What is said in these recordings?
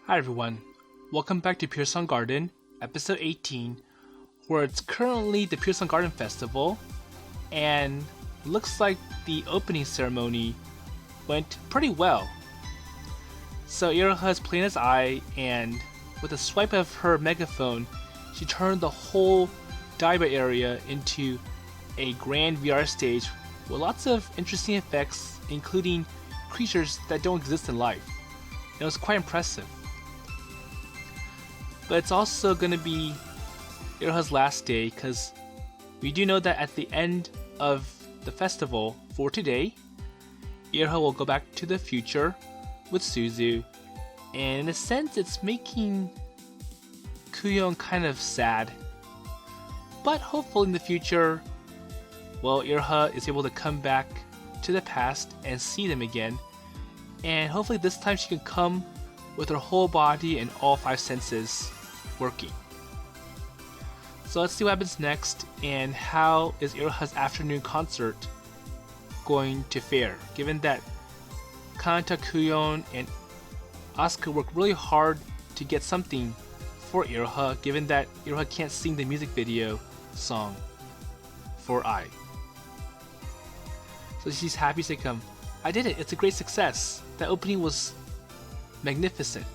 Hi everyone, welcome back to Pure Song Garden, episode 18, where it's currently the Pure Song Garden Festival, and looks like the opening ceremony went pretty well. So Iroha is playing as Ai, and with a swipe of her megaphone, she turned the whole Daiba area into a grand VR stage with lots of interesting effects, including creatures that don't exist in life. It was quite impressive. But it's also going to be Iroha's last day, because we do know that at the end of the festival for today, Iroha will go back to the future with Suzu, and in a sense it's making Kuon kind of sad. But hopefully in the future, well, Iroha is able to come back to the past and see them again, and hopefully this time she can come with her whole body and all 5 senses working. So let's see what happens next, and how is Iroha's afternoon concert going to fare, given that Kanata, Kuon, and Asuka worked really hard to get something for Iroha, given that Iroha can't sing the music video song for Ai. So she's happy to come. I did it, it's a great success. That opening was magnificent.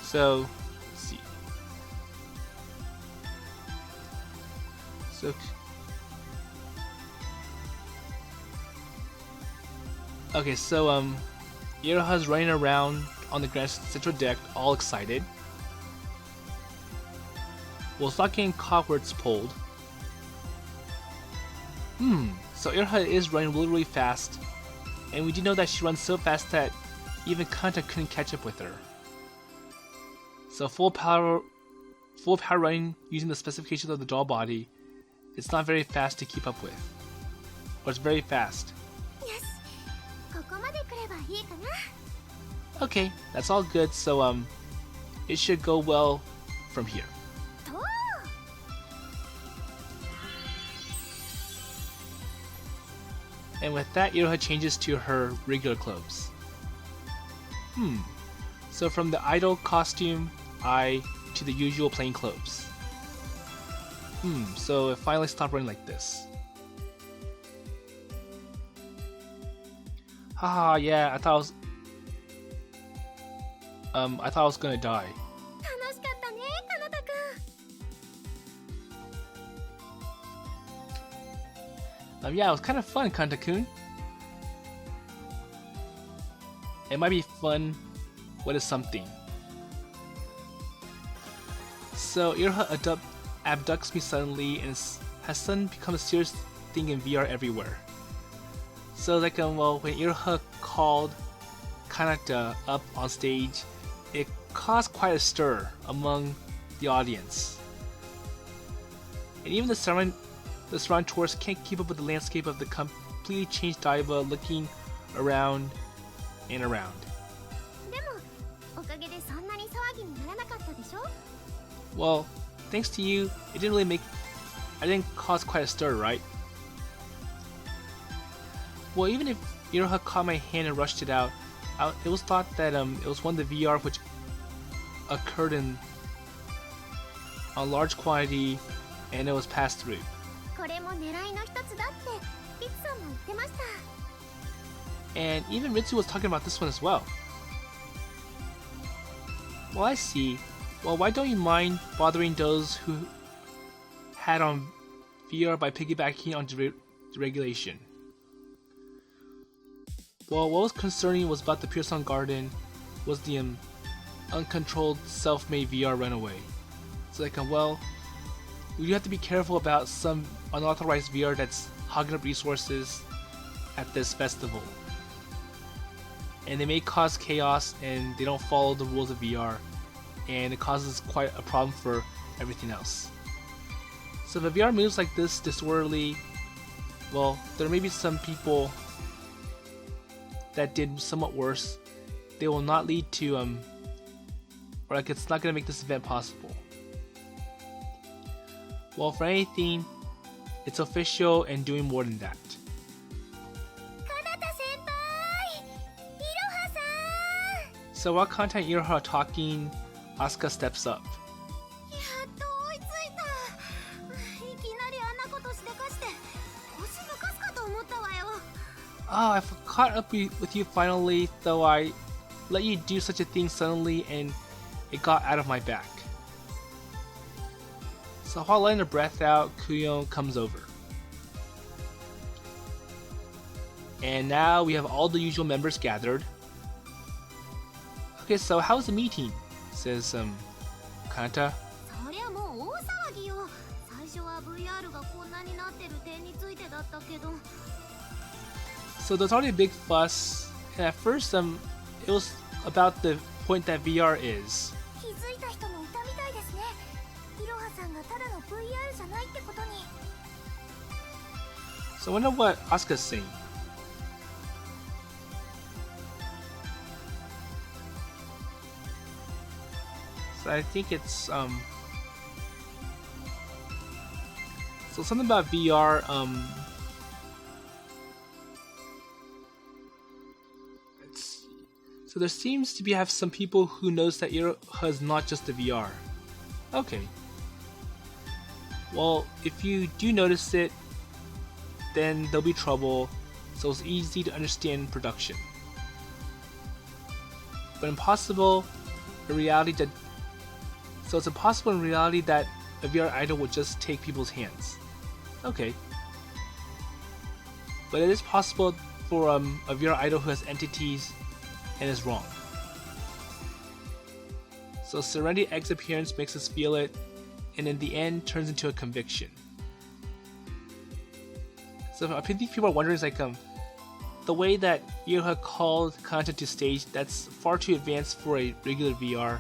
So, let's see. So Iroha's running around on the Grand Central Deck, all excited. Well, it's not getting caught where it's pulled. So Iroha is running really, really fast, and we do know that she runs so fast that even Kanata couldn't catch up with her. So full power running using the specifications of the doll body, it's not very fast to keep up with. Or it's very fast. Okay, that's all good, so it should go well from here. And with that, Iroha changes to her regular clothes. So from the idol costume, Ai to the usual plain clothes. So it finally stopped running like this. Haha, yeah, I thought I was gonna die. Yeah, it was kind of fun, Kanata-kun. It might be fun. What is something? So Iroha abducts me suddenly, and has suddenly become a serious thing in VR everywhere. So well, when Iroha called Kanata up on stage, it caused quite a stir among the audience. And even the surrounding tourists can't keep up with the landscape of the completely changed Daiba, looking around and around. Well, thanks to you, I didn't cause quite a stir, right? Well, even if Iroha caught my hand and rushed it out, it was thought that it was one of the VR which occurred in a large quantity, and it was passed through. And even Ritsu was talking about this one as well. Well, I see. Well, why don't you mind bothering those who had on VR by piggybacking on deregulation? Well, what was concerning was about the Pure Song Garden was the uncontrolled self-made VR runaway. So well, we do have to be careful about some unauthorized VR that's hogging up resources at this festival. And they may cause chaos, and they don't follow the rules of VR, and it causes quite a problem for everything else. So if a VR moves like this disorderly, well, there may be some people that did somewhat worse. They will not lead to or it's not going to make this event possible. Well, for anything, it's official and doing more than that. So while Kanata and Iroha are talking, Asuka steps up. Oh, I've caught up with you finally, though I let you do such a thing suddenly and it got out of my back. So while letting her breath out, Kuon comes over. And now we have all the usual members gathered. Okay, so how's the meeting? Says Kanata. So there's already a big fuss, and at first it was about the point that VR is. So I wonder what Asuka's saying. So I think it's so something about VR. So there seems to have some people who knows that Iroha is not just the VR. Okay. Well, if you do notice it, then there'll be trouble, so it's easy to understand production. But impossible in reality that it's impossible in reality that a VR idol would just take people's hands. Okay. But it is possible for a VR idol who has entities and is wrong. So Serenity Egg's appearance makes us feel it, and in the end turns into a conviction. So I think people are wondering, the way that Iroha called Kanata to stage, that's far too advanced for a regular VR,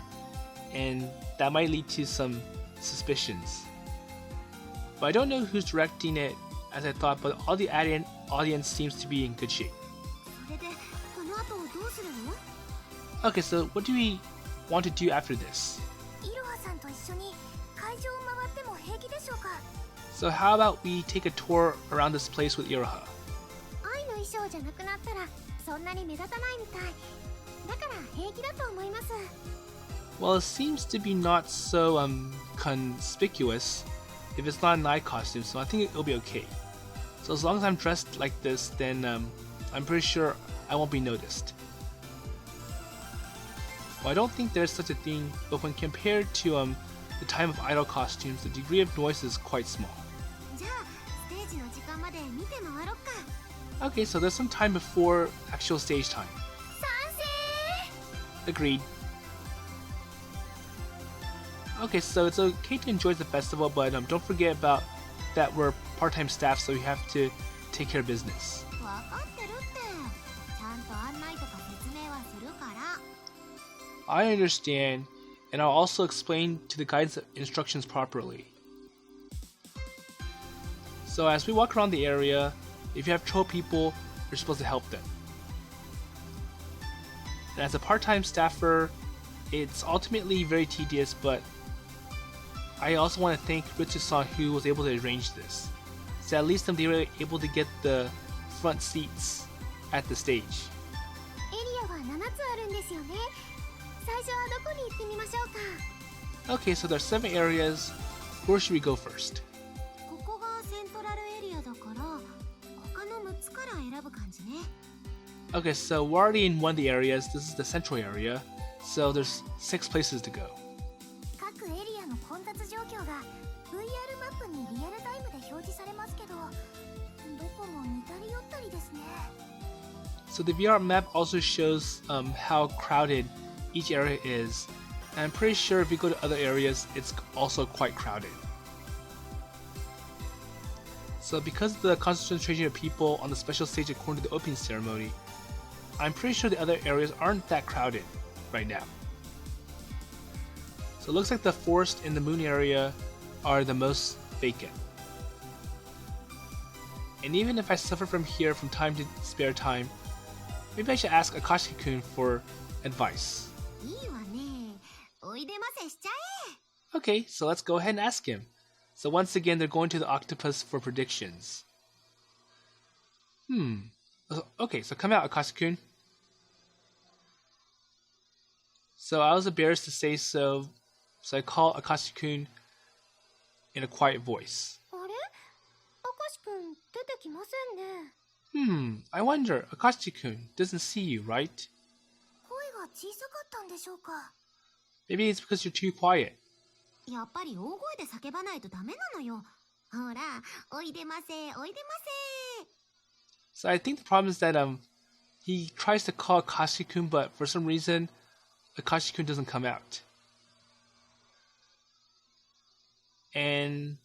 and that might lead to some suspicions. But I don't know who's directing it as I thought, but all the audience seems to be in good shape. Okay, so what do we want to do after this? So how about we take a tour around this place with Iroha? Well, it seems to be not so conspicuous if it's not a night costume, so I think it'll be okay. So as long as I'm dressed like this, then I'm pretty sure I won't be noticed. Well, I don't think there's such a thing, but when compared to the time of idol costumes, the degree of noise is quite small. Okay, so there's some time before actual stage time. Agreed. Okay, so it's okay to enjoy the festival, but don't forget about that we're part-time staff, so we have to take care of business. I understand, and I'll also explain to the guides instructions properly. So as we walk around the area, if you have troll people, you're supposed to help them. And as a part-time staffer, it's ultimately very tedious, but I also want to thank Ritsu-san who was able to arrange this. So at least they were able to get the front seats at the stage. Okay, so there are 7 areas. Where should we go first? Okay, so we're already in one of the areas. This is the central area, so there's 6 places to go. So the VR map also shows how crowded each area is, and I'm pretty sure if you go to other areas, it's also quite crowded. So because of the concentration of people on the special stage according to the opening ceremony, I'm pretty sure the other areas aren't that crowded right now. So it looks like the forest and the moon area are the most vacant. And even if I suffer from here from time to spare time, maybe I should ask Akashi-kun for advice. Okay, so let's go ahead and ask him. So once again, they're going to the octopus for predictions. Okay, so come out, Akashi-kun. So I was embarrassed to say so, so I called Akashi-kun in a quiet voice. あれ明石くん出てきませんね。I wonder, Akashi-kun doesn't see you, right? 声が小さかったんでしょうか。Maybe it's because you're too quiet. やっぱり大声で叫ばないとダメなのよ。ほら、おいでませ、おいでませ。 So I think the problem is that he tries to call Akashi-kun, but for some reason Akashi-kun doesn't come out. And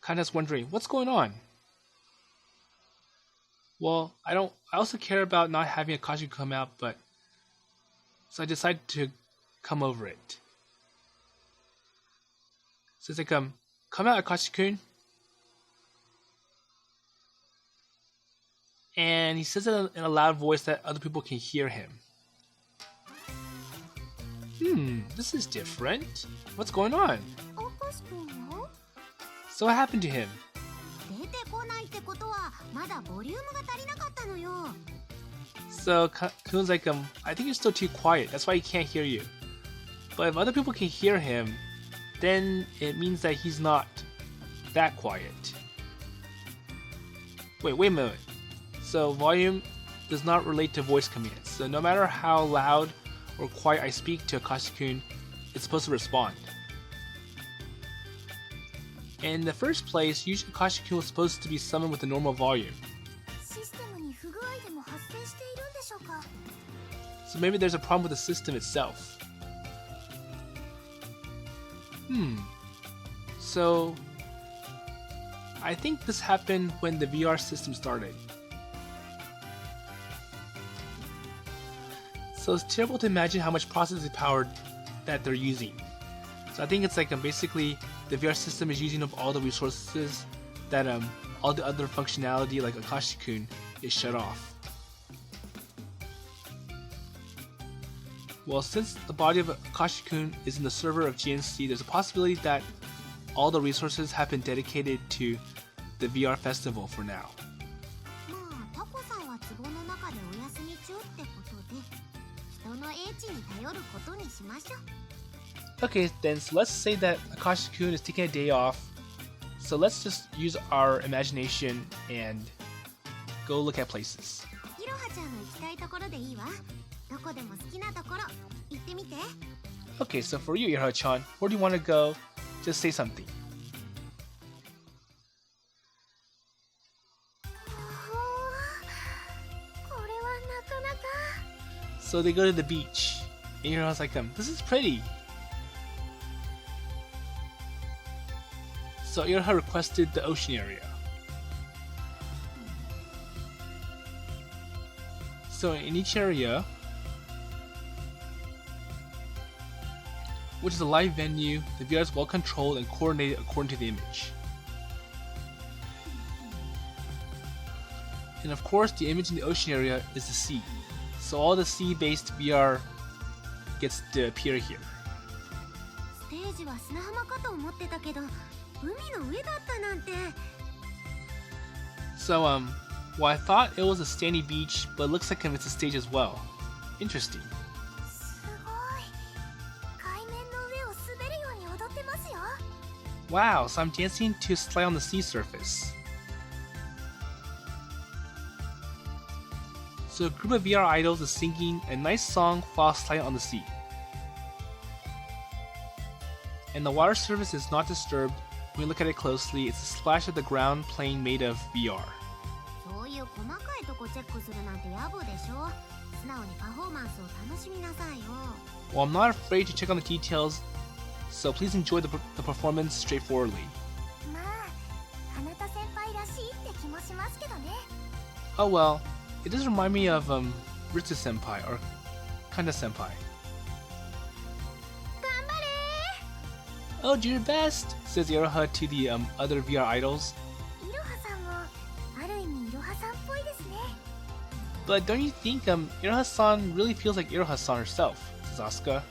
Kanata's wondering, what's going on? Well, I also care about not having Akashi come out, but so I decided to come over it. So it's like, come out, Akashi-kun. And he says it in a loud voice that other people can hear him. This is different. What's going on? 明石くんよ。 So what happened to him? 出てこないってことはまだボリュームが足りなかったのよ。 So Kun's like, I think you're still too quiet. That's why he can't hear you. But if other people can hear him, then it means that he's not that quiet. Wait a minute. So volume does not relate to voice commands. So no matter how loud or quiet I speak to Akashi-kun, it's supposed to respond. In the first place, usually Akashi-kun was supposed to be summoned with a normal volume. システムに不具合でも発生しているんでしょうか。 So maybe there's a problem with the system itself. So I think this happened when the VR system started. So it's terrible to imagine how much processing power that they're using. So I think it's like basically the VR system is using up all the resources that all the other functionality like Akashi-kun is shut off. Well, since the body of Akashi-kun is in the server of GNC, there's a possibility that all the resources have been dedicated to the VR festival for now. まあタコさんは壺の中でお休み中ってことで、人の英知に頼ることにしましょう。 Okay, then so let's say that Akashi-kun is taking a day off. So let's just use our imagination and go look at places. いろはちゃんの行きたいところでいいわ。どこでも好きなところ行ってみて。 Okay, so for you, Iroha-chan, where do you want to go? Just say something. これはなかなか。 So they go to the beach. And Iroha's like, this is pretty. So Iroha requested the ocean area. So in each area, which is a live venue, the VR is well controlled and coordinated according to the image. And of course, the image in the ocean area is the sea. So all the sea-based VR gets to appear here. ステージは砂浜かと思ってたけど、海の上だったなんて。 So well, I thought it was a sandy beach, but it looks like it's a stage as well. Interesting. すごい。海面の上を滑るように踊ってますよ。 Wow, so I'm dancing to slide on the sea surface. So a group of VR idols is singing a nice song while sliding on the sea. And the water surface is not disturbed. When we look at it closely, it's a splash of the ground plane made of VR. そういう細かいとこチェックするなんて野暮でしょ。素直にパフォーマンスを楽しみなさいよ。 Well, I'm not afraid to check on the details, so please enjoy the performance straightforwardly. まあ、かなた先輩らしいって気もしますけどね。 Oh well, it does remind me of Ritsu Senpai or Kanda Senpai. 頑張れ Oh, do your best, says Iroha to the other VR idols. ー。いろはさんもある意味いろはさんっぽいですね。 But don't you think Iroha-san really feels like Iroha-san herself, says Asuka.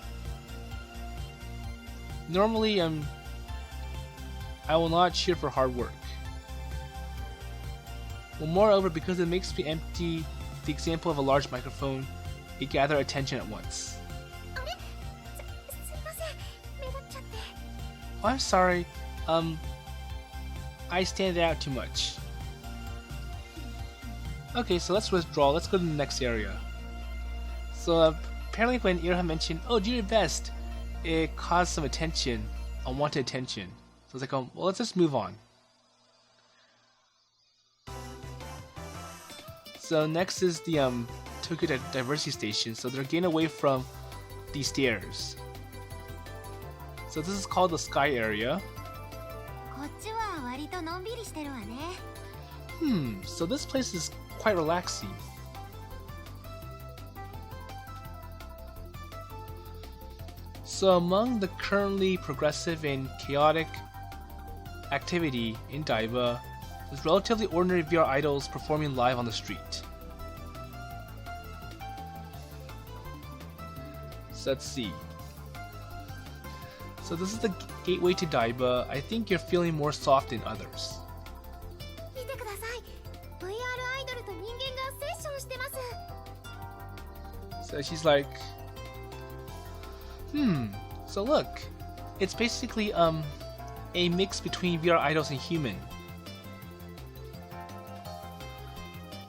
Normally, I will not cheer for hard work. Well, moreover, because it makes me empty the example of a large microphone, it gather attention at once. あれ Oh, I'm sorry. I stand out too much. Okay, so let's withdraw. Let's go to the next area. So apparently when Iroha mentioned, oh, do your best, it caused some attention, unwanted attention. So it's like, well, let's just move on. So next is the Tokyo Diversity Station. So they're getting away from these stairs. So this is called the Sky Area. So this place is quite relaxing. So among the currently progressive and chaotic activity in Daiba is relatively ordinary VR idols performing live on the street. So let's see. So this is the gateway to Daiba. I think you're feeling more soft than others. So she's like, so look, it's basically a mix between VR idols and human.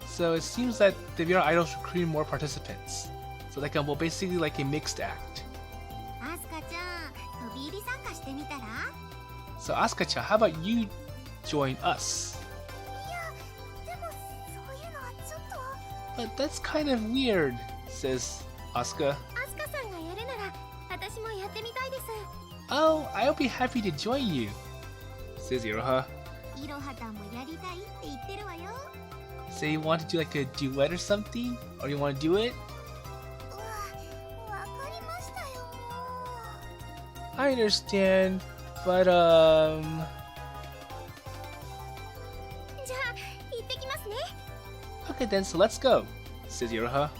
So it seems that the VR idols are recruiting more participants. So like well, basically like a mixed act. So Asuka-chan, how about you join us? But that's kind of weird, says Asuka. Oh, I'll be happy to join you, says Iroha. So you want to do like a duet or something? Or you want to do it? I understand, but okay then, so let's go, says Iroha.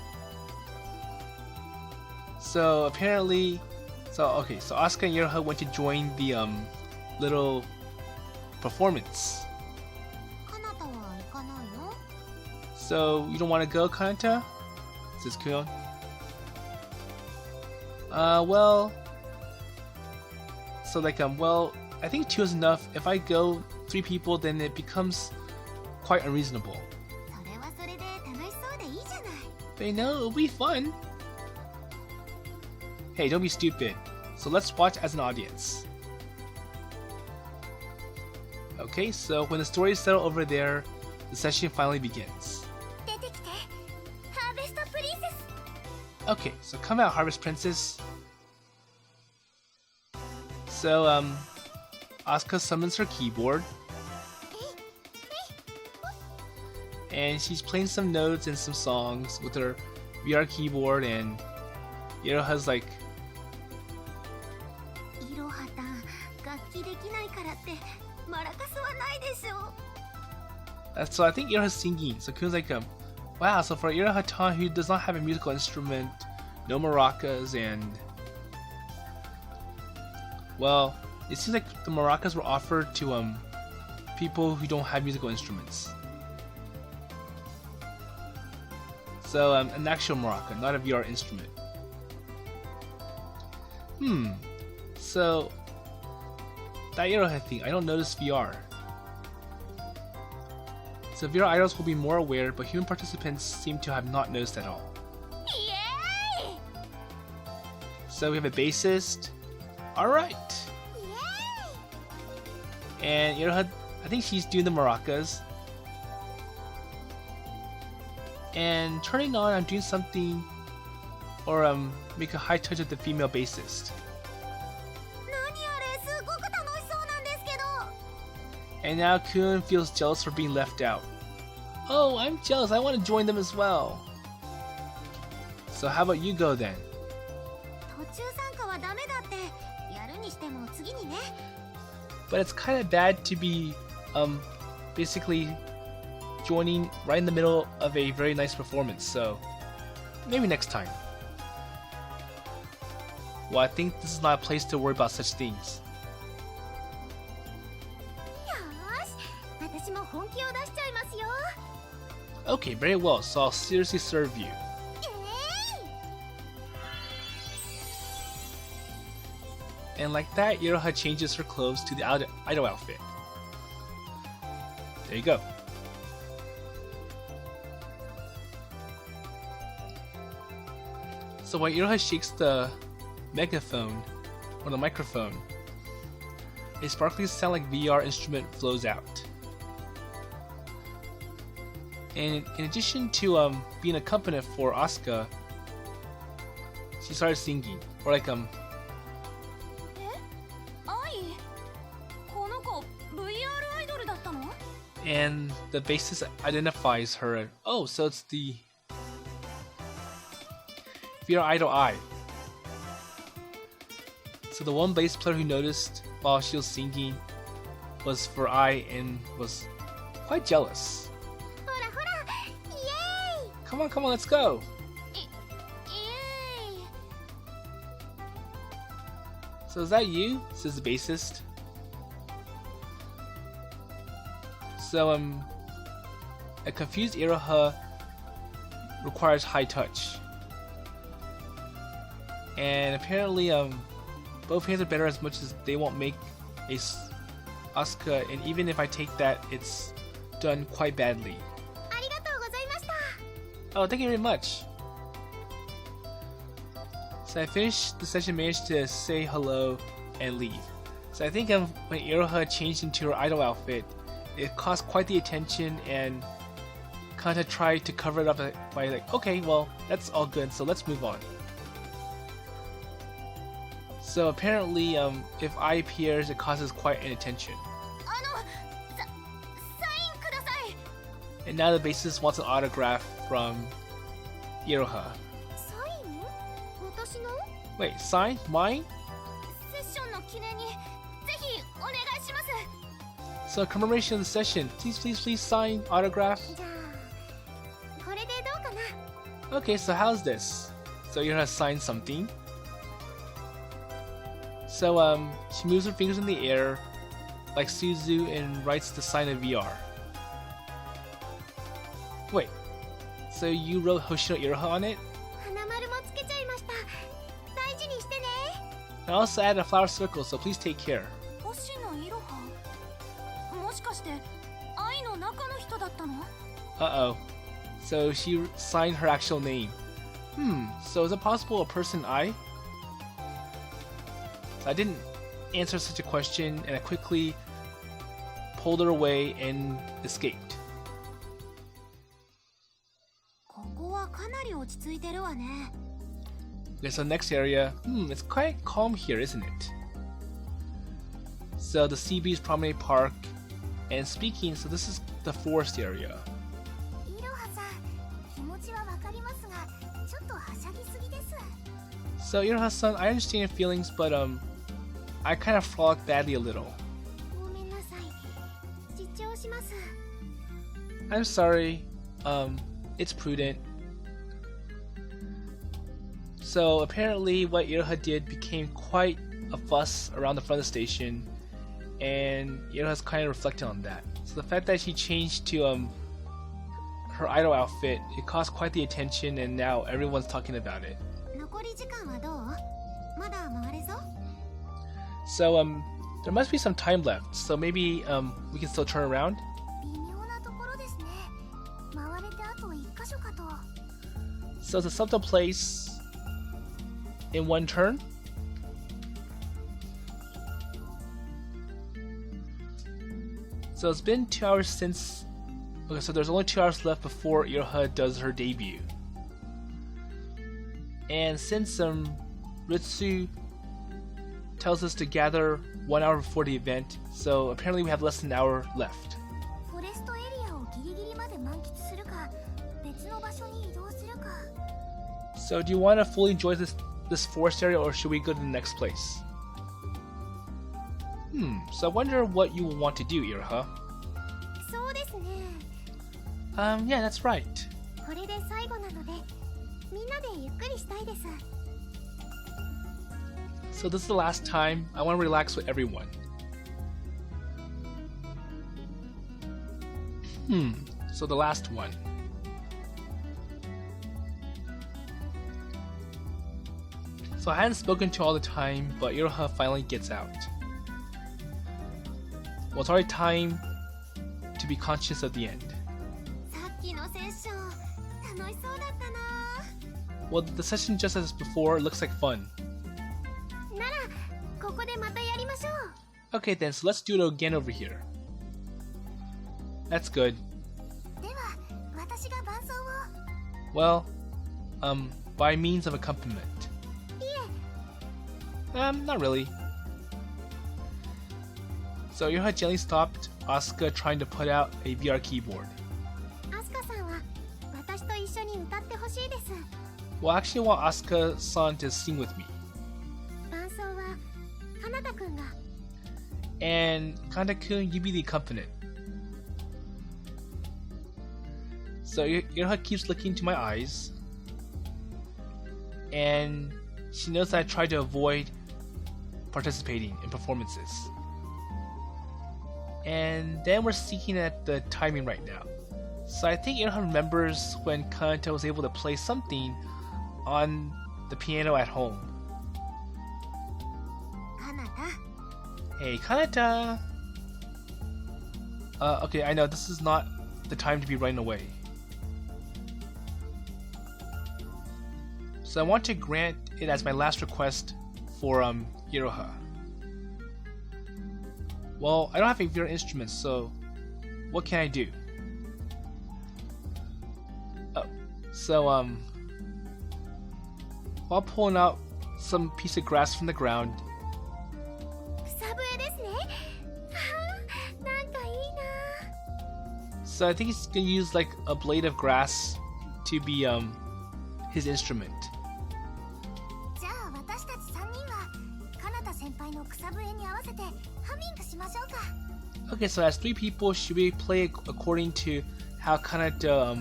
So apparently, so Asuka and Iroha went to join the little performance. So you don't want to go, Kanata? Says Kuon. Well, so like well, I think 2 is enough. If I go 3 people, then it becomes quite unreasonable. But you know, it'll be fun. Hey, don't be stupid. So let's watch as an audience. Okay, so when the stories settle over there, the session finally begins. Okay, so come out, Harvest Princess. So, Asuka summons her keyboard. And she's playing some notes and some songs with her VR keyboard, and Iroha's like, so I think Iroha's singing. So Kuon's like, wow, so for Iroha-tan, who does not have a musical instrument, no maracas, and well, it seems like the maracas were offered to people who don't have musical instruments. So an actual maraca, not a VR instrument. So that Iroha thing, I don't notice VR. So VR idols will be more aware, but human participants seem to have not noticed at all. Yay! So we have a bassist. Alright! And Iroha, I think she's doing the maracas. And turning on, I'm doing something, or make a high touch of the female bassist. And now Kuon feels jealous for being left out. Oh, I'm jealous, I want to join them as well. So how about you go then? But it's kind of bad to be basically joining right in the middle of a very nice performance, so maybe next time. Well, I think this is not a place to worry about such things. Okay, very well, so I'll seriously serve you. And like that, Iroha changes her clothes to the idol outfit. There you go. So when Iroha shakes the megaphone, or the microphone, a sparkly sound like VR instrument flows out. And in addition to being a accompaniment for Asuka, she started singing, or like and the bassist identifies her. Oh, so it's the VR idol Ai. So the one bass player who noticed while she was singing was for Ai and was quite jealous. Come on, let's go. So is that you? Says the bassist. So a confused Iroha requires high touch. And apparently both hands are better as much as they won't make a Asuka, and even if I take that, it's done quite badly. Oh, thank you very much. So I finished the session, managed to say hello and leave. So I think when Iroha changed into her idol outfit, it caused quite the attention, and Kanata tried to cover it up by like, okay, well, that's all good, so let's move on. So apparently, if Ai appears, it causes quite an attention. And now the bassist wants an autograph from Iroha. Wait, sign? Mine? So commemoration of the session, please sign, autograph. Okay, so how's this? So Iroha signed something. So she moves her fingers in the air like Suzu and writes the sign of VR. Wait, so you wrote Hoshino Iroha on it? I also added a flower circle, so please take care. Uh-oh. So she signed her actual name. So is it possible a person I? So I didn't answer such a question, and I quickly pulled her away and escaped. Okay, so next area. It's quite calm here, isn't it? So the Sea Breeze Promenade Park, and speaking, so this is the forest area. So Iroha-san, I understand your feelings, but I kind of frolicked badly a little. I'm sorry. It's prudent. So apparently what Iroha did became quite a fuss around the front of the station, and Iroha's kind of reflected on that. So the fact that she changed to her idol outfit, it caused quite the attention, and now everyone's talking about it. So there must be some time left, so maybe we can still turn around. So it's a subtle place in one turn. So it's been 2 hours since. Okay, so there's only 2 hours left before Iroha does her debut. And since Ritsu tells us to gather 1 hour before the event, so apparently we have less than an hour left. So do you want to fully enjoy this forest area, or should we go to the next place? So I wonder what you will want to do, Iroha. Yeah, that's right. So this is the last time. I want to relax with everyone. So the last one. So I hadn't spoken to all the time, but Iroha finally gets out. Well, it's already time to be conscious of the end. さっきのセッション楽しそうだったな。 Well, the session just as before looks like fun. ならここでまたやりましょう。 Okay then, so let's do it again over here. That's good. では私が伴奏を。 Well, by means of accompaniment. いえ。 Not really. So Iroha gently stopped Asuka trying to put out a VR keyboard. アスカさんは私と一緒に歌ってほしいです。 Well, I actually want Asuka-san to sing with me. 伴奏はかなたくんが。 And Kanata-kun, you be the accompaniment. So Iroha keeps looking into my eyes. And she knows that I try to avoid participating in performances. And then we're seeking at the timing right now. So I think Iroha remembers when Kanata was able to play something on the piano at home. かなた。 Hey, Kanata! Okay, I know this is not the time to be running away. So I want to grant it as my last request for Iroha. Well, I don't have a VR instrument, so what can I do? Oh, so while pulling out some piece of grass from the ground. 草笛ですね。なんかいいな。 So I think he's gonna use like a blade of grass to be his instrument. じゃあ私たち3人はかなた先輩の草笛に合わせてハミングしましょうか。 Okay, so as 3 people, should we play according to how Kanata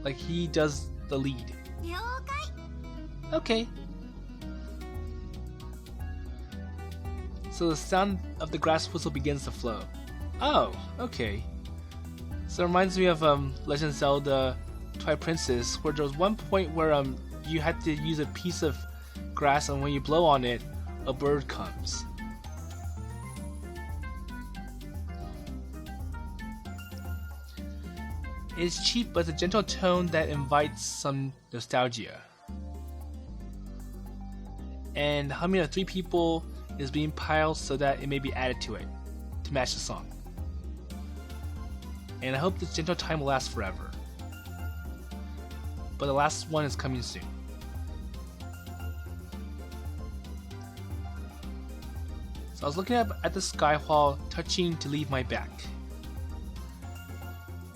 like he does the lead? 了解。 Okay. So the sound of the grass whistle begins to flow. Oh, okay. So it reminds me of Legend of Zelda Twilight Princess, where there was one point where you had to use a piece of grass, and when you blow on it, a bird comes. It's cheap, but it's a gentle tone that invites some nostalgia. And the humming of 3 people is being piled so that it may be added to it to match the song. And I hope this gentle time will last forever. But the last one is coming soon. So I was looking up at the sky while touching to leave my back.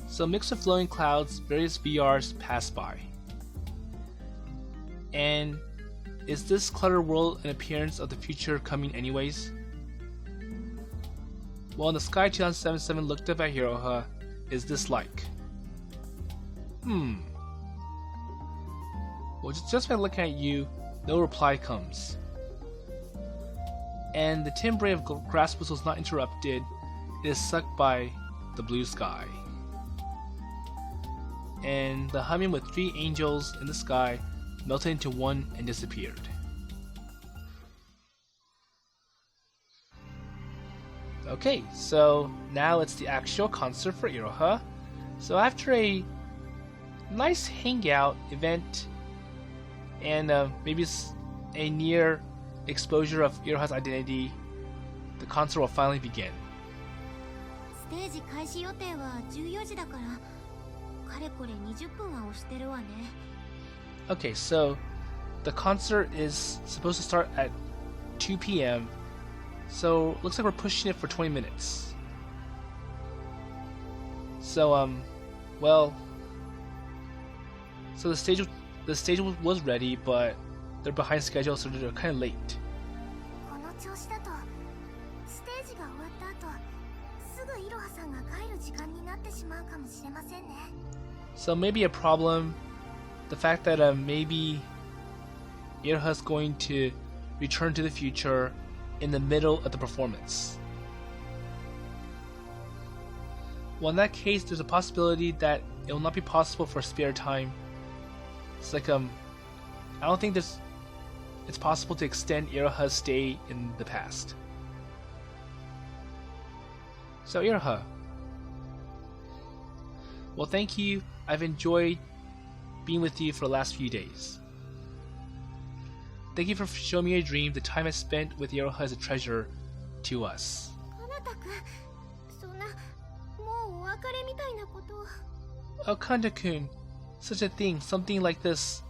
So a mix of flowing clouds, various VRs pass by. And is this cluttered world an appearance of the future coming anyways? Well, in the sky 2077 looked up at Iroha, is this like? Well, just by looking at you, no reply comes. And the timbre of grass whistle is not interrupted, it is sucked by the blue sky. And the humming with 3 angels in the sky melted into one and disappeared. Okay, so now it's the actual concert for Iroha. So after a nice hangout event and maybe a near exposure of Iroha's identity, the concert will finally begin. ステージ開始予定は14時だから、かれこれ20分は押してるわね。 Okay, so the concert is supposed to start at 2 p.m. So looks like we're pushing it for 20 minutes. So well, so the stage was ready, but they're behind schedule, so they're kind of late. この調子だとステージが終わった後、すぐイロハさんが帰る時間になってしまうかもしれませんね。 So maybe a problem, the fact that maybe Iroha's going to return to the future in the middle of the performance. Well, in that case, there's a possibility that it will not be possible for spare time. It's like I don't think there's it's possible to extend Iroha's stay in the past. So Iroha, well, thank you. I've enjoyed being with you for the last few days. Thank you for showing me a dream. The time I spent with Iroha is a treasure to us. Oh, Kanata-kun, such a thing, something like this.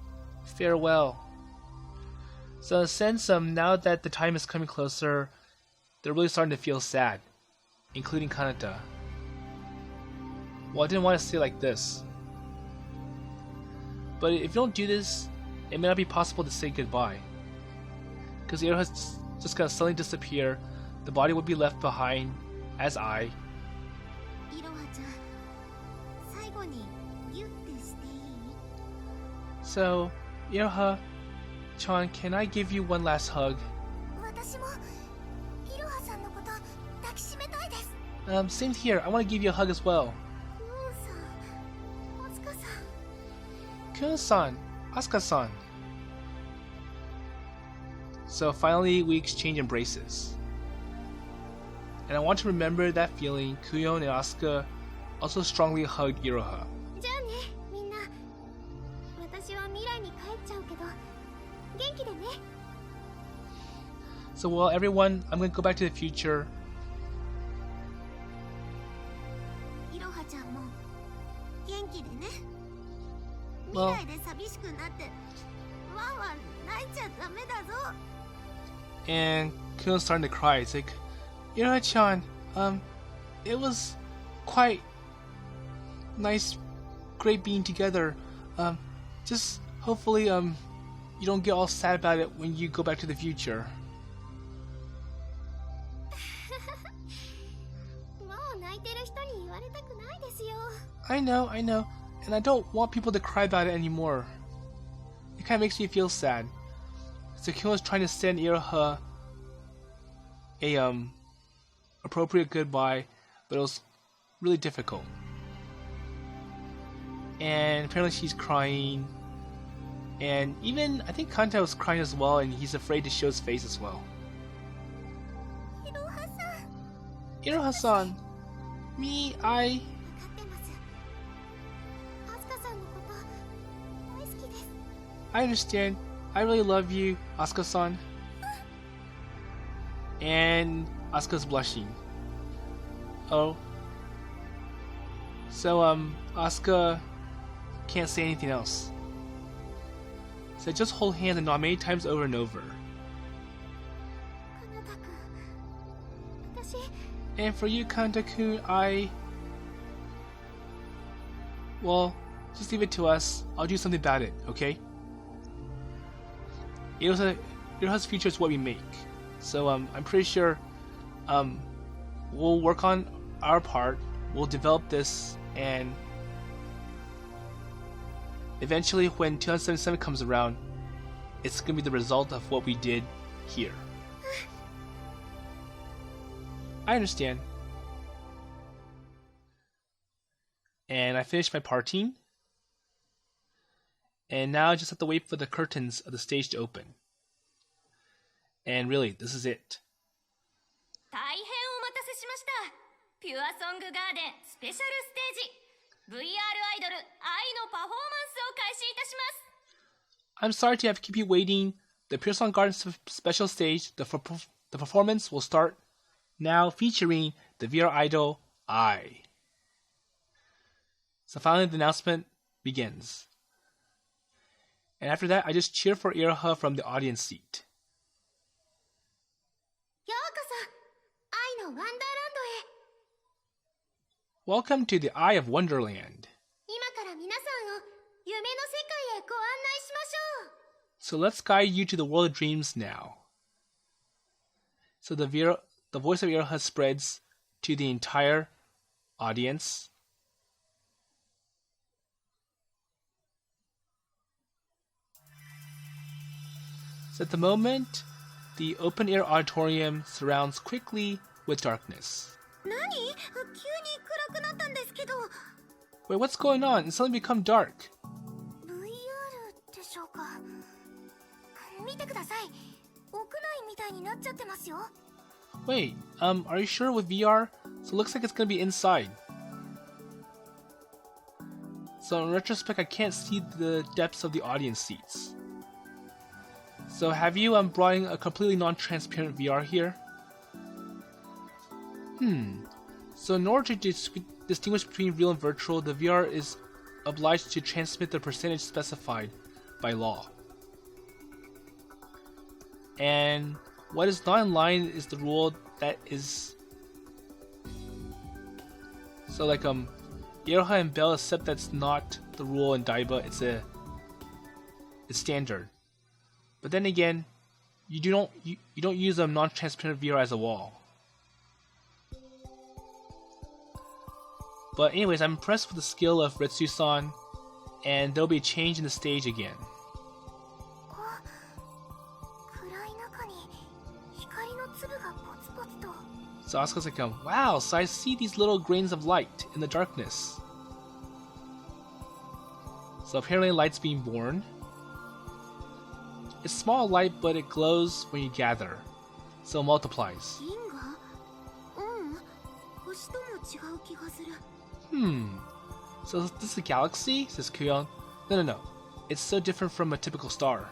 Farewell. So in a sense, now that the time is coming closer, they're really starting to feel sad, including Kanata. Well, I didn't want to say it like this, but if you don't do this, it may not be possible to say goodbye. Because Iroha's just gonna suddenly disappear, the body would be left behind as I. So, Iroha-chan, can I give you one last hug? Same here. I want to give you a hug as well. Kuon-san, Asuka-san. So finally, we exchange embraces. And I want to remember that feeling. Kuon and Asuka also strongly hug Iroha. So well, everyone, I'm going to go back to the future. Well, and Kuon's starting to cry. It's like, Iroha-chan, it was quite nice, great being together. Just hopefully, you don't get all sad about it when you go back to the future. I know, and I don't want people to cry about it anymore. It kind of makes me feel sad. So Kuon was trying to send Iroha a appropriate goodbye, but it was really difficult. And apparently she's crying, and even I think Kanata was crying as well, and he's afraid to show his face as well. Iroha-san, I understand. I really love you, Asuka-san. And Asuka's blushing. Oh. So, Asuka can't say anything else. So just hold hands and nod many times over and over. And for you, Kanata-kun, well, just leave it to us. I'll do something about it, okay? Iroha's future is what we make. So I'm pretty sure we'll work on our part, we'll develop this, and eventually when 2077 comes around, it's going to be the result of what we did here. I understand. And I finished my parting. And now I just have to wait for the curtains of the stage to open. And really, this is it. 大変お待たせしました。ピュアソングガーデンスペシャルステージ VR アイドル愛のパフォーマンスを開始いたします。I'm sorry to have to keep you waiting. The Pure Song Garden special stage, the performance will start now, featuring the VR idol I. So finally the announcement begins. And after that, I just cheer for Iroha from the audience seat. ようこそ愛のワンダーランドへ。 Welcome to the Eye of Wonderland. 今から皆さんを夢の世界へご案内しましょう。 So let's guide you to the world of dreams now. So the voice of Iroha spreads to the entire audience. So at the moment, the open-air auditorium surrounds quickly with darkness. 何？急に暗くなったんですけど。 Wait, what's going on? It suddenly become dark. VR でしょうか。見てください。屋内みたいになっちゃってますよ。 Wait, are you sure with VR? So it looks like it's gonna be inside. So in retrospect, I can't see the depths of the audience seats. So have you brought in a completely non-transparent VR here? So in order to distinguish between real and virtual, the VR is obliged to transmit the percentage specified by law. And what is not in line is the rule that is... So like Iroha and Bell accept that's not the rule in Daiba, it's standard. But then again, you don't use a non-transparent VR as a wall. But anyways, I'm impressed with the skill of Retsu-san, and there'll be a change in the stage again. So Asuka's like, wow, so I see these little grains of light in the darkness. So apparently light's being born. It's small light, but it glows when you gather, so it multiplies. So this is a galaxy? Says Kuon. No. It's so different from a typical star.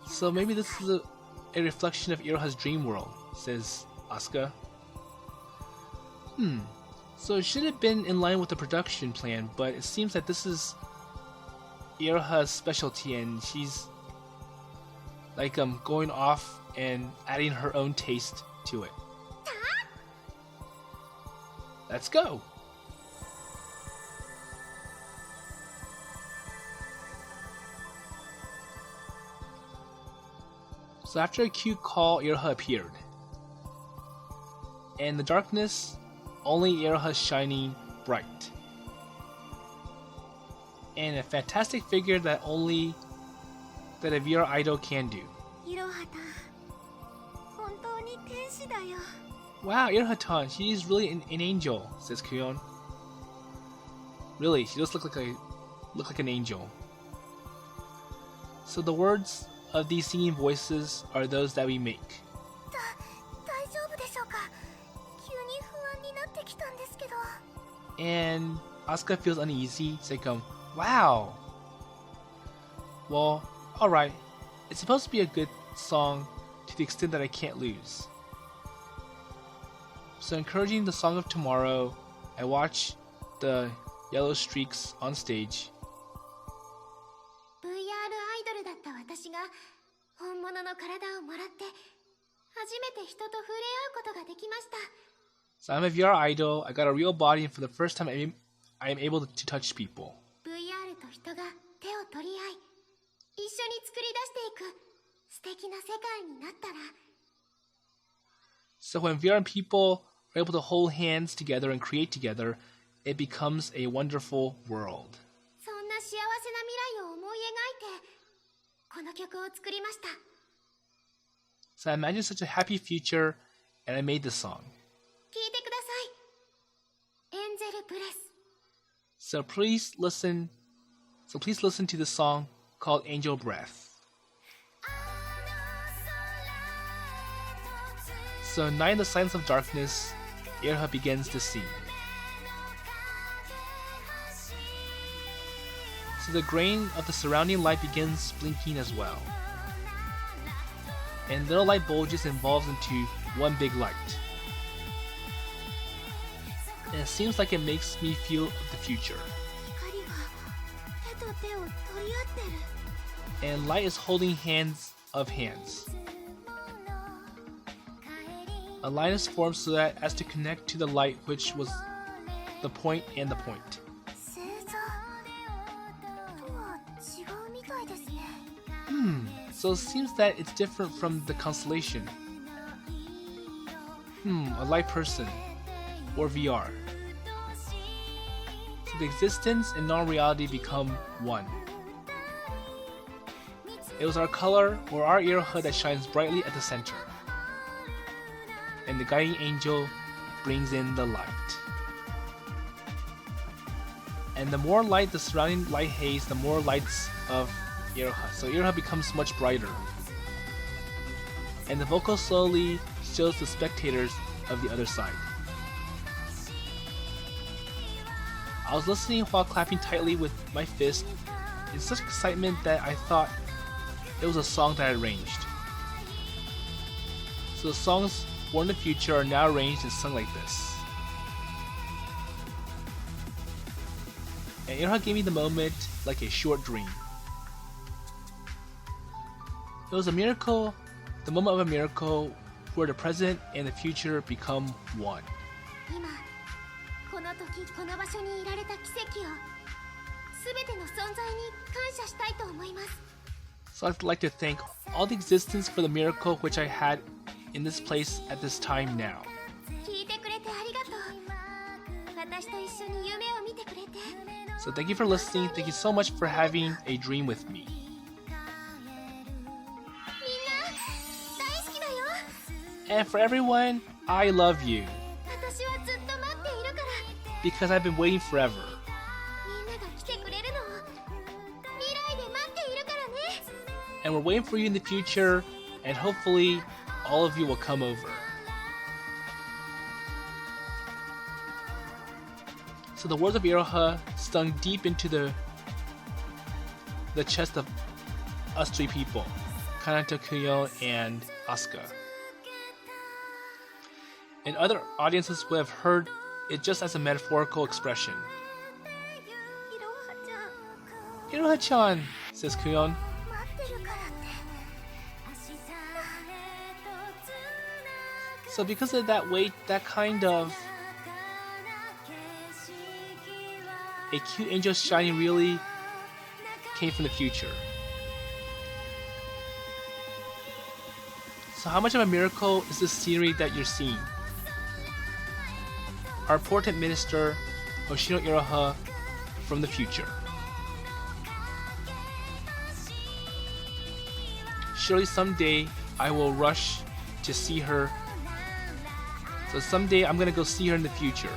So maybe this is a reflection of Iroha's dream world, says Asuka. So it should have been in line with the production plan, but it seems that this is Iroha's specialty and she's like going off and adding her own taste to it. Let's go! So after a cute call, Iroha appeared. And in the darkness, only Iroha shining bright. And a fantastic figure that only a VR idol can do. Wow, Iroha-tan, she is really an angel, says Kuon. Really, she does look like an angel. So the words of these singing voices are those that we make. And Asuka feels uneasy. It's like, wow. Well, alright. It's supposed to be a good song to the extent that I can't lose. So encouraging the Song of Tomorrow, I watch the yellow streaks on stage. So I'm a VR idol, I got a real body, and for the first time I am able to touch people. So when VR and people are able to hold hands together and create together, it becomes a wonderful world. So I imagined such a happy future, and I made this song. So please listen to the song called Angel Breath. So night in the silence of darkness, Iroha begins to sing. So the grain of the surrounding light begins blinking as well. And little light bulges and evolves into one big light. And it seems like it makes me feel of the future. And light is holding hands of hands. A line is formed so that as to connect to the light, which was the point and the point. So it seems that it's different from the constellation. A light person. Or VR. So the existence and non-reality become one. It was our color or our Iroha that shines brightly at the center. And the guiding angel brings in the light. And the more light the surrounding light haze, the more lights of Iroha. So Iroha becomes much brighter. And the vocal slowly shows the spectators of the other side. I was listening while clapping tightly with my fist in such excitement that I thought it was a song that I arranged. So the songs born in the future are now arranged and sung like this. And Iroha gave me the moment like a short dream. It was a miracle, the moment of a miracle where the present and the future become one. So I'd like to thank all the existence for the miracle which I had in this place at this time now. So thank you for listening. Thank you so much for having a dream with me. And for everyone, I love you. Because I've been waiting forever. And we're waiting for you in the future, and hopefully all of you will come over. So the words of Iroha stung deep into the chest of us three people, Kanata, Kuon, and Asuka. And other audiences would have heard it just as a metaphorical expression. Iroha-chan, says Kuon. So because of that weight, that kind of a cute angel shining really came from the future. So how much of a miracle is this scenery that you're seeing? Our important minister, Hoshino Iroha, from the future. Surely someday I will rush to see her. So someday I'm gonna go see her in the future.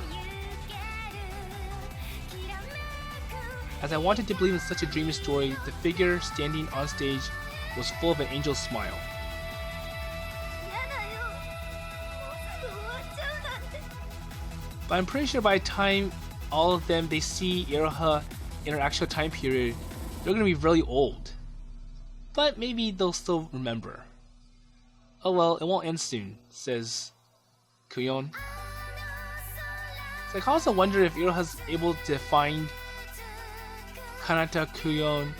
As I wanted to believe in such a dreamy story, the figure standing on stage was full of an angel's smile. But I'm pretty sure by the time all of them they see Iroha in her actual time period, they're gonna be really old. But maybe they'll still remember. Oh well, it won't end soon, says Kuon. So I also wonder if Iroha's able to find Kanata, Kuon,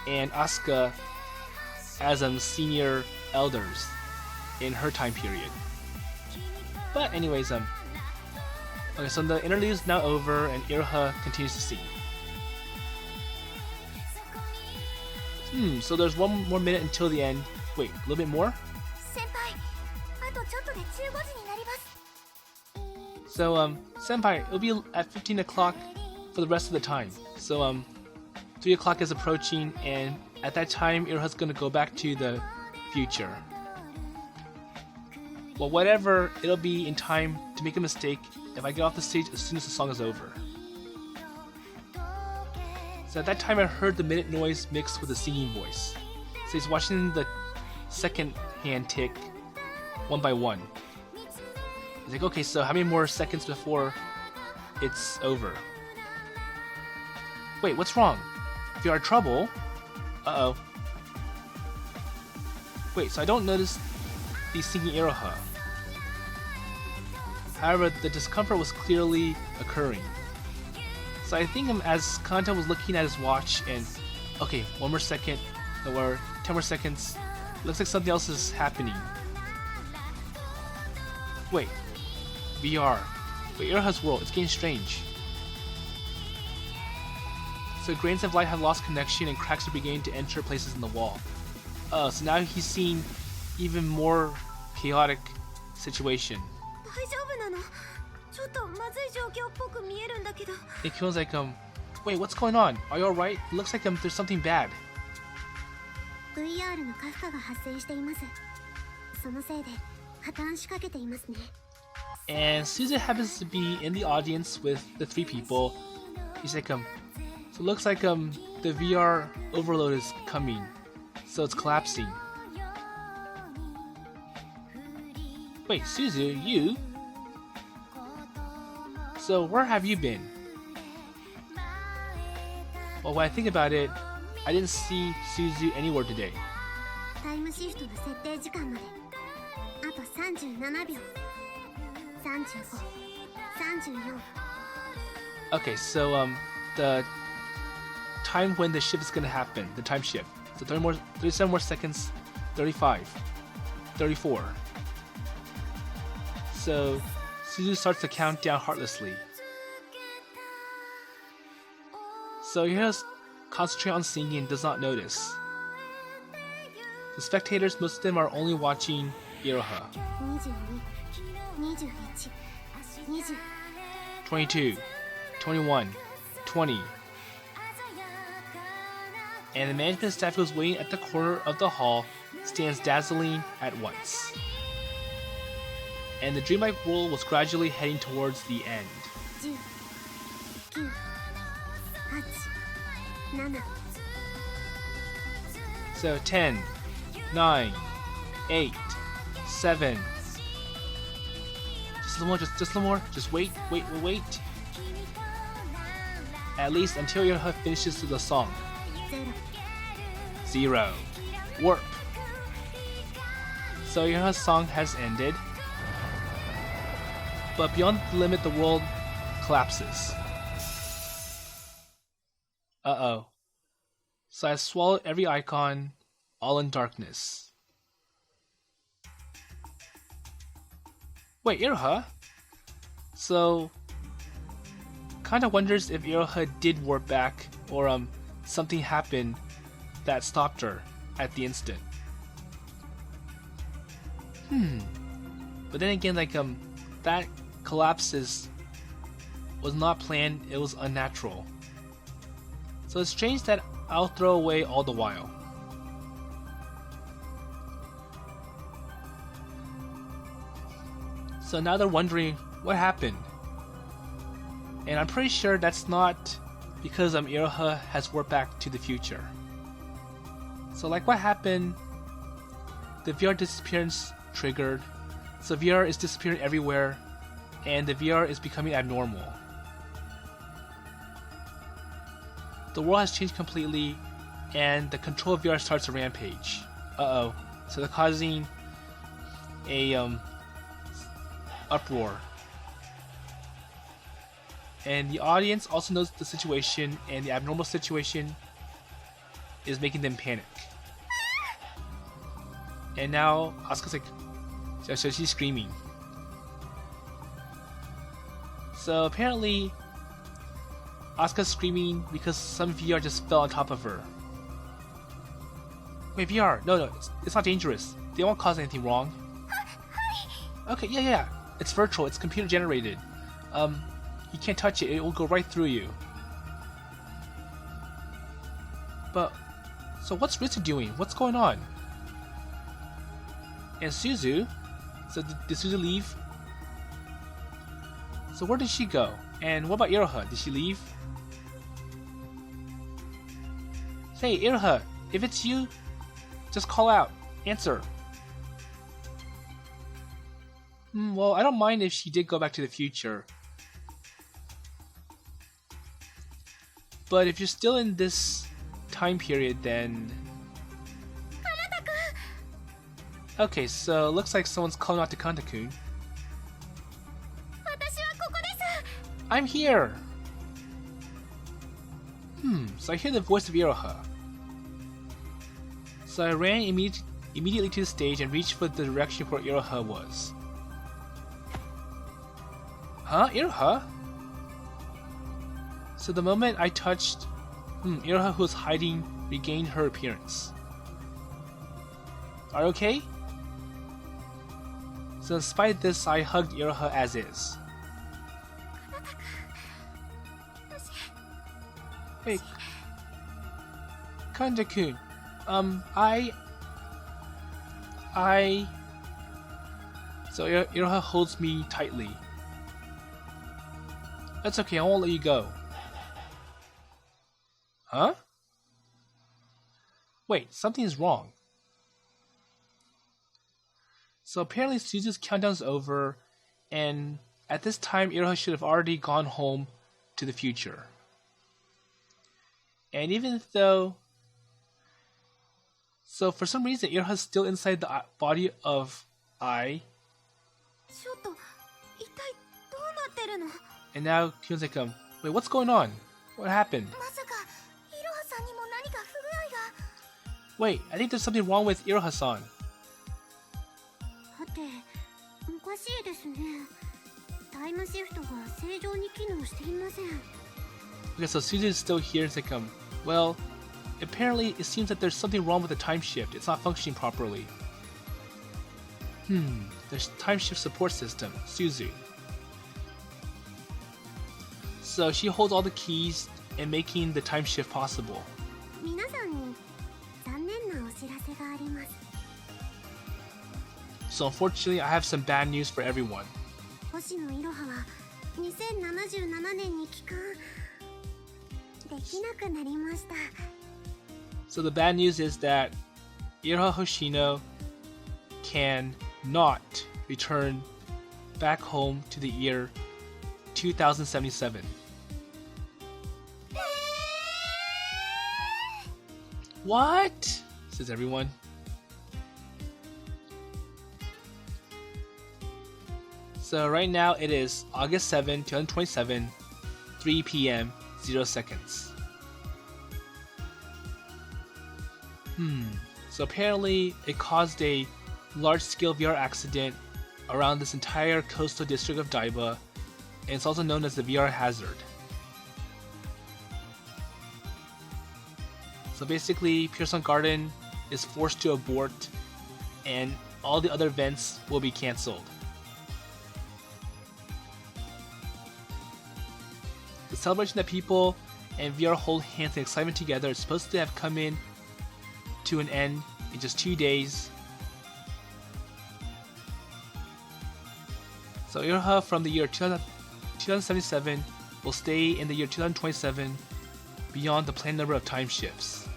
and Asuka as senior elders in her time period. But anyways, okay, so the interlude is now over and Iroha continues to sing. So there's one more minute until the end. Wait, a little bit more? So, Senpai, it'll be at 15 o'clock for the rest of the time. So, 3 o'clock is approaching, and at that time, Iroha's gonna go back to the future. Well, whatever, it'll be in time to make a mistake if I get off the stage as soon as the song is over. So at that time, I heard the minute noise mixed with the singing voice. So he's watching the second hand tick one by one. He's like, okay, so how many more seconds before it's over? Wait, what's wrong? If you are in trouble... Uh-oh. Wait, so I don't notice the singing Iroha. However, the discomfort was clearly occurring. So I think as Kanata was looking at his watch and... Okay, 1 more second, or 10 more seconds. Looks like something else is happening. Wait. VR. Wait, Iroha's world, it's getting strange. So grains of light have lost connection and cracks are beginning to enter places in the wall. So now he's seeing even more chaotic situation. And Kyo's like, wait, what's going on? Are you alright? It looks like there's something bad. And Susan happens to be in the audience with the three people, He's like, so it looks like, the VR overload is coming. So it's collapsing. Wait, Suzu, you? So where have you been? Well, when I think about it, I didn't see Suzu anywhere today. タイムシフトの設定時間まであと37秒。35、34。 Okay, so the time when the shift is gonna happen, the time shift. So 37 more seconds, 35, 34. So Suzu starts to count down heartlessly. So Iroha's concentrate on singing and does not notice. The spectators, most of them are only watching Iroha. 22, 21, 20. And the management staff who's waiting at the corner of the hall stands dazzling at once. And the dreamlike world was gradually heading towards the end. 10、9、8、7。 So 10, 9, 8, 7. Just a little more, just a little more. Just wait. At least until Iroha finishes the song. 0. Warp. So Iroha's song has ended. But beyond the limit, the world collapses. Uh-oh. So I swallowed every icon, all in darkness. Wait, Iroha? So, kinda wonders if Iroha did warp back, or something happened that stopped her at the instant. But then again, like, that collapse was not planned, it was unnatural. So it's strange that I'll throw away all the while. So now they're wondering what happened. And I'm pretty sure that's not because Iroha has warped back to the future. So like what happened, the VR disappearance triggered, so VR is disappearing everywhere, and the VR is becoming abnormal. The world has changed completely, and the control of VR starts a rampage. Uh-oh. So they're causing a uproar. And the audience also knows the situation, and the abnormal situation is making them panic. And now Asuka's like, so she's screaming. So apparently Asuka's screaming because some VR just fell on top of her. Wait, VR? No, it's not dangerous. They won't cause anything wrong. Okay, yeah. It's virtual. It's computer generated. You can't touch it. It will go right through you. But, so what's Ritsu doing? What's going on? And Suzu? So did Suzu leave? So where did she go? And what about Iroha? Did she leave? Hey, Iroha, if it's you, just call out. Answer. Well, I don't mind if she did go back to the future. But if you're still in this time period, then... Okay, so it looks like someone's calling out to Kanata-kun. I'm here! So I hear the voice of Iroha. So I ran immediately to the stage and reached for the direction where Iroha was. Huh? Iroha? So the moment I touched... Iroha, who was hiding, regained her appearance. Are you okay? So despite this, I hugged Iroha as is. Wait... Kanata-kun... So Iroha holds me tightly. That's okay, I won't let you go. Huh? Wait, something is wrong. So apparently Suzu's countdown's over, and at this time Iroha should have already gone home to the future. And even though... So for some reason Iroha's still inside the body of I. ちょっと一体どうなってるの？ And now Kyun's like, wait, what's going on? What happened? まさかイロハさんにも何か不具合が。 Wait, I think there's something wrong with Iroha-san. はて、おかしいですね。タイムシフトが正常に機能していません。 Okay, so Suzu is still here. It's like, well, apparently it seems that there's something wrong with the time shift. It's not functioning properly. The time shift support system, Suzu. So she holds all the keys in making the time shift possible. 皆さんに残念なお知らせがあります。 So unfortunately, I have some bad news for everyone. 星野イロハは2077年に帰還できなくなりました。 So the bad news is that Iroha Hoshino cannot return back home to the year 2077. What? Says everyone. So right now it is August 7, 2027, 3 p.m. 0 seconds. So apparently it caused a large-scale VR accident around this entire coastal district of Daiba, and it's also known as the VR hazard. So basically, Pier Sound Garden is forced to abort, and all the other events will be cancelled. The celebration that people and VR hold hands in excitement together is supposed to have come in to an end in just 2 days. So Iroha from the year 2077 will stay in the year 2027 beyond the planned number of time shifts.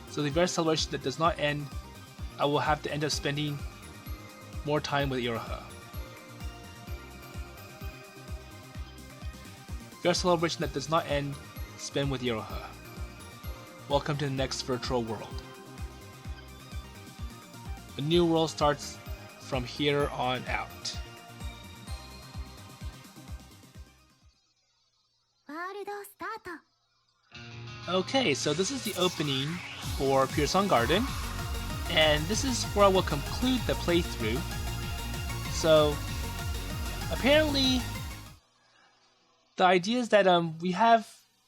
So the VR celebration that does not end, I will have to end up spending more time with Iroha. VR celebration that does not end, spend with Iroha. Welcome to the next virtual world. A new world starts from here on out. ワールドスタート。 Okay, so this is the opening for Pure Song Garden, and this is where I will conclude the playthrough. So, apparently, the idea is that we have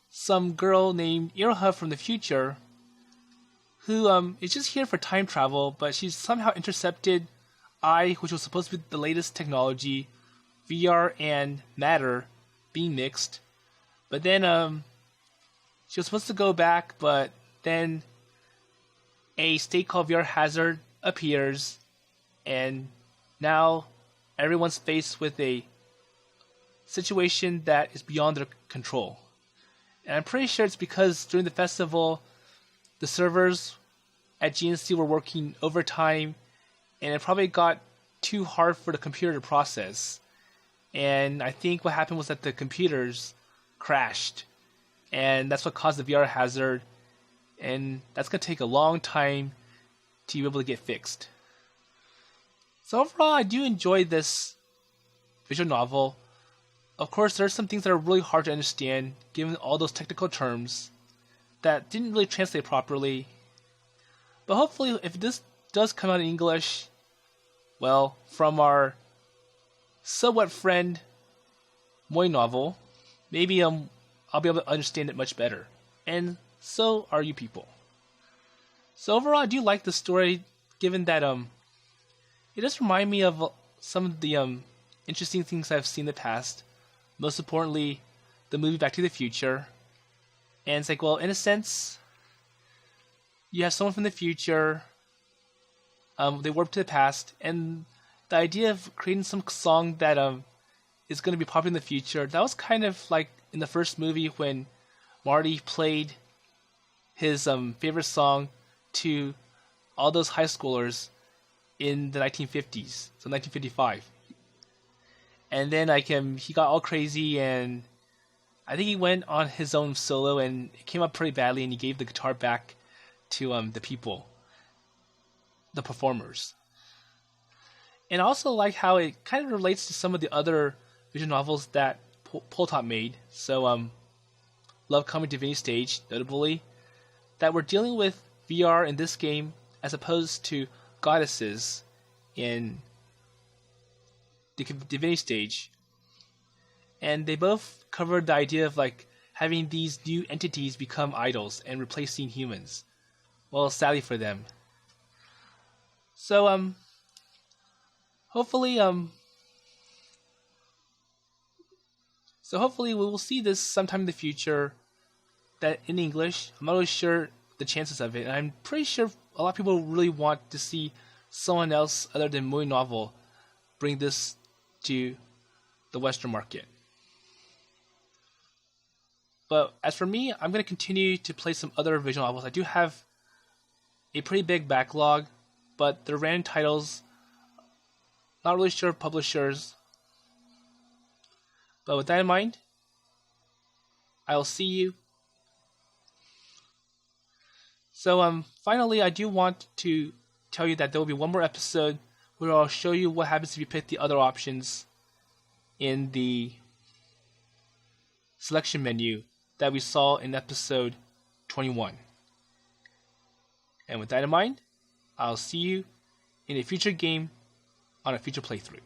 some girl named Iroha from the future who is just here for time travel, but she's somehow intercepted which was supposed to be the latest technology, VR and matter being mixed. But then she was supposed to go back, but then a state called VR Hazard appears, and now everyone's faced with a situation that is beyond their control. And I'm pretty sure it's because during the festival, the servers at GNC were working overtime, and it probably got too hard for the computer to process. And I think what happened was that the computers crashed, and that's what caused the VR hazard, and that's going to take a long time to be able to get fixed. So overall, I do enjoy this visual novel. Of course, there's some things that are really hard to understand, given all those technical terms that didn't really translate properly. But hopefully, if this does come out in English, well, from our somewhat friend Moy novel, maybe I'll be able to understand it much better. And so are you people. So overall, I do like the story, given that it does remind me of some of the interesting things I've seen in the past. Most importantly, the movie Back to the Future. And it's like, well, in a sense, you have someone from the future, they warp to the past, and the idea of creating some song that is going to be popular in the future, that was kind of like in the first movie when Marty played his favorite song to all those high schoolers in the 1950s, so 1955. And then he got all crazy, and I think he went on his own solo, and it came up pretty badly, and he gave the guitar back to the people, the performers. And I also like how it kind of relates to some of the other visual novels that Poltop made. So, Love Coming to Divinity Stage, notably, that we're dealing with VR in this game as opposed to goddesses in the Divinity Stage. And they both covered the idea of like having these new entities become idols and replacing humans. Well, sadly for them. So, hopefully we will see this sometime in the future, that in English. I'm not really sure the chances of it, and I'm pretty sure a lot of people really want to see someone else other than Moe Novel bring this to the Western market. But as for me, I'm going to continue to play some other visual novels. I do have a pretty big backlog, but they're random titles. Not really sure of publishers. But with that in mind, I'll see you. So finally, I do want to tell you that there will be one more episode where I'll show you what happens if you pick the other options in the selection menu that we saw in episode 21. And with that in mind, I'll see you in a future game on a future playthrough.